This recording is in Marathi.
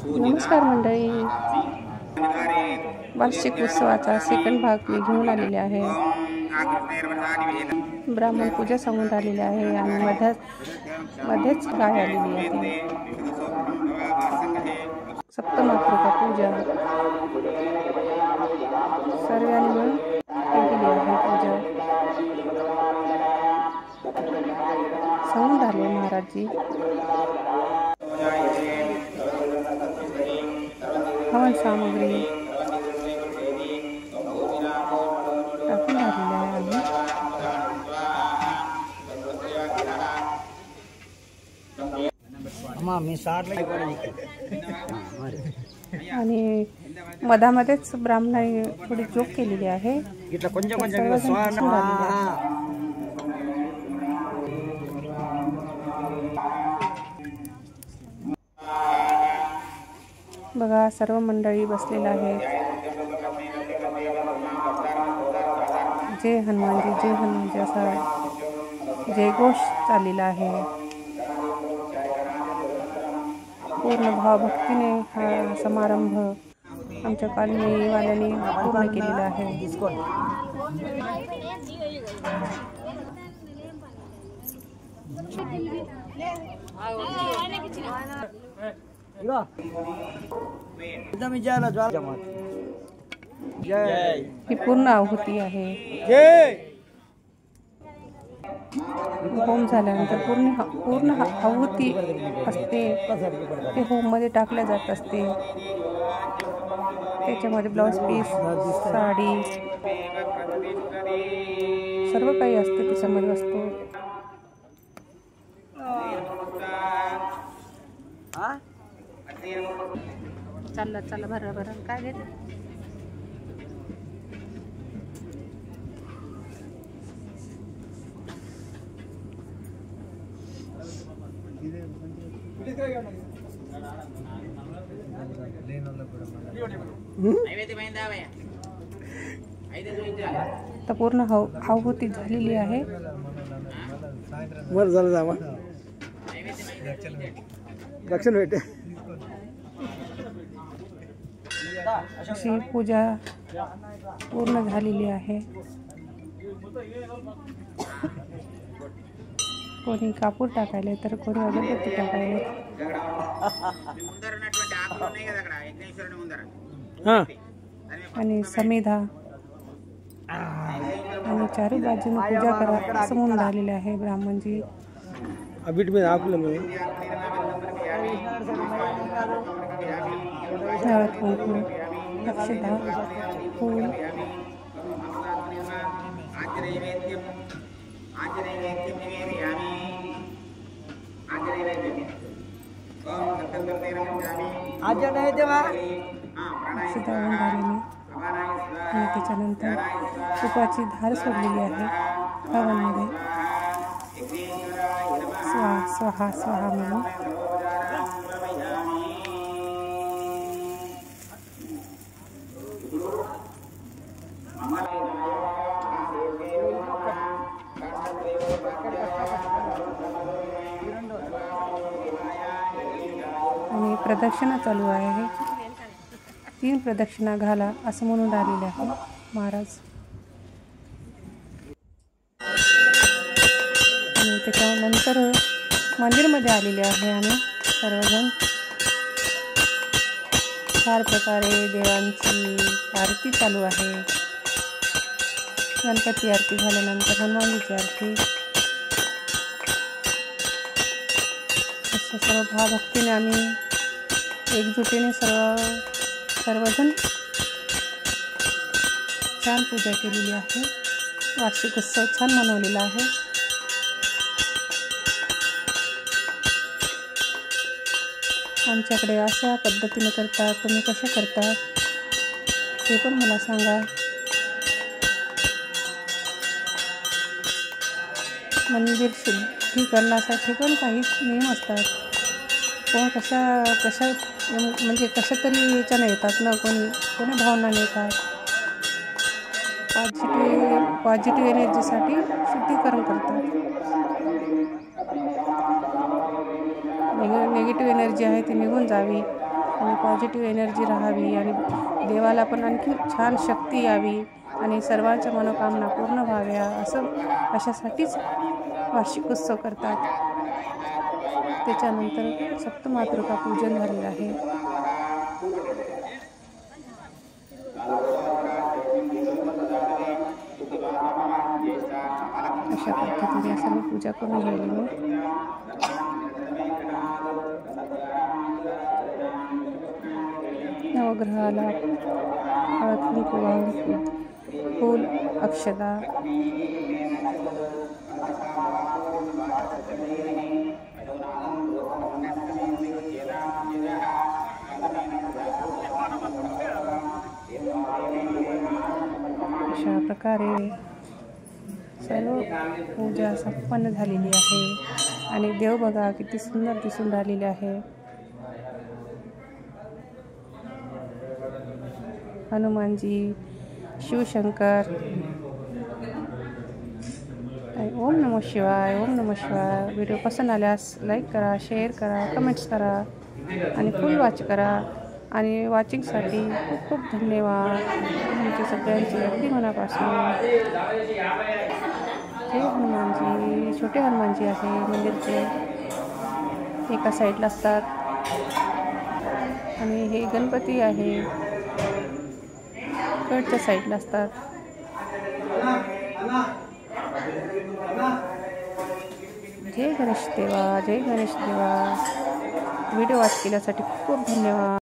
नमस्कार मंडळी, वार्षिक उत्सवाचा सेकंड भाग मी घेऊन आलेले आहे. ब्राह्मण पूजा सांगून आलेली आहे आणि मध्येच गाय आलेली आहे. सप्तमातृका पूजा सर्वांनी मिळून केलेली आहे. पूजा सांगून आले महाराजजी. हवन सामग्री टाकून झालेली आहे आणि मधामध्येच ब्राह्मणाने थोडी जोक केलेली आहे. बघा सर्व मंडळी बसलेला आहे. जय हनुमानजी, जय हनुमानजी असा जयघोष चाललेला आहे. पूर्ण भावभक्तीने हा समारंभ आमच्या कॉलनीवाल्यांनी पूर्ण केलेला आहे. ही पूर्ण आहुती आहे. होम झाल्यानंतर पूर्ण आहुती असते ते होम मध्ये टाकल्या जात असते. त्याच्यामध्ये ब्लाउज पीस, साडी सर्व काही असते त्याच्यामध्ये वस्तू. चला बरं काय घेते. तर पूर्ण आहुती झालेली आहे. अशी पूजा पूर्ण झालेली आहे. कोणी कापूर टाकायले तर कोणी अगरबत्ती टाकायले. आणि समिधा आणि चारी बाजूने पूजा करा असं म्हणून राहिलेले आहे ब्राह्मणजी. हळद कुंकू, अक्षता, फूल आणि त्याच्यानंतर तुपाची धार सोडलेली आहे हवनमध्ये. स्वाहा स्वाहा म्हणून आणि प्रदक्षिणा चालू आहे. 3 प्रदक्षिणा घाला असं म्हणून राहिलेले आहे महाराज. आणि त्याच्यानंतर मंदिरमध्ये आलेले आहे आम्ही सर्वजण. 4 प्रकारे देवांची आरती चालू आहे. गणपती आरती झाल्यानंतर हनुमानजीची आरती. असं सर्व भावभक्तीने आम्ही एकजुटीने सर्वजण छान पूजा केलेली आहे. वार्षिक उत्सव छान मनवलेला आहे. आमच्याकडे अशा पद्धतीने करतात, तुम्ही कशा करतात ते पण मला सांगा. मंदिर शुद्धीकरणासाठी पण काही नियम असतात. कोण कशा म्हणजे कशा तरी याच्यानं येतात ना, कोणी भावनाने येतात. पॉझिटिव्ह एनर्जीसाठी शुद्धीकरण करतात. नेगेटिव्ह एनर्जी आहे ती निघून जावी आणि पॉझिटिव्ह एनर्जी राहावी आणि देवाला पण आणखी छान शक्ती यावी आणि सर्वांच्या मनोकामना पूर्ण व्हाव्या अशासाठीच वार्षिक उत्सव करतात. त्याच्यानंतर सप्तमातृका पूजन झालेलं आहे. अशा पद्धतीने सर्व पूजा करून राहिली मी. नवग्रहाला हळद कुंकू वाहून फूल अक्षता अशा प्रकारे सर्व पूजा संपन्न झालेली आहे आणि देव बघा किती सुंदर दिसून राहिलेले आहे. हनुमानजी, शिवशंकर. ओम नमः शिवाय, ओम नमः शिवाय. व्हिडिओ पसंत आल्यास लाईक करा, शेअर करा, कमेंट्स करा आणि फुल वॉच करा. आणि वॉचिंगसाठी खूप खूप धन्यवाद तुमच्या सगळ्यांचे अगदी मनापासून. जय हनुमानजी. छोटे हनुमानजी आहे मंदिरचे, एका साईडला असतात आणि हे गणपती आहे कडच्या साईडला असतात. जय गणेश देवा, जय गणेश देवा. व्हिडिओ वॉच केल्यासाठी खूप खूप धन्यवाद.